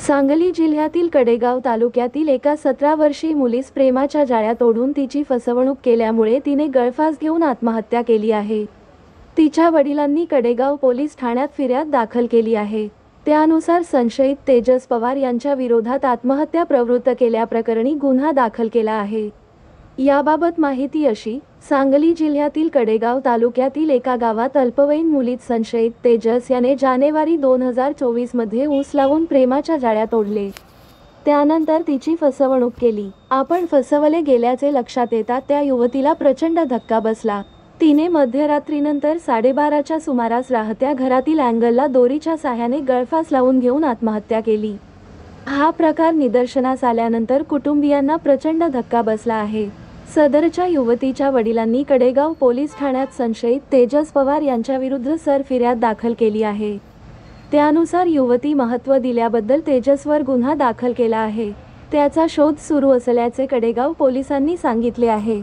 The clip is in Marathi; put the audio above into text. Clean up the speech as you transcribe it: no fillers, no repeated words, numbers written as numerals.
सांगली जिल्ह्यातील कडेगाव तालुक्यातील एका 17 वर्षीय मुलीस प्रेमाच्या जाळ्यात ओढून तिची फसवणूक केल्यामुळे तिने गळफास घेऊन आत्महत्या केली आहे। तिच्या वडिलांनी कडेगाव पोलीस ठाण्यात फिर्याद दाखल केली आहे। त्यानुसार संशयित तेजस पवार यांच्या विरोधात आत्महत्या प्रवृत्त केल्याप्रकरणी गुन्हा दाखल केला आहे। याबाबत माहिती अशी, सांगली जिल्ह्यातील कडेगाव तालुक्यातील एका गावात अल्पवयीन मुलीत संशयित तेजस याने जानेवारी 2024 मध्ये ऊस लावून प्रेमाच्या जाळ्यात ओढले। त्यानंतर तिची फसवणूक केली। आपण फसवले गेल्याचे लक्षात येतात त्या युवतीला प्रचंड धक्का बसला। तिने मध्यरात्रीनंतर 12:30च्या सुमारास राहत्या घरातील अँगलला दोरीच्या साहाय्याने गळफास लावून घेऊन आत्महत्या केली। हा प्रकार निदर्शनास आल्यानंतर कुटुंबियांना प्रचंड धक्का बसला आहे। सदरच्या युवतीच्या वडिलांनी कडेगाव पोलीस ठाण्यात संशयित तेजस पवार यांच्याविरुद्ध फिर्याद दाखल केली आहे। त्यानुसार युवती महत्त्व दिल्याबद्दल तेजसवर गुन्हा दाखल केला आहे। त्याचा शोध सुरू असल्याचे कडेगाव पोलिसांनी सांगितले आहे।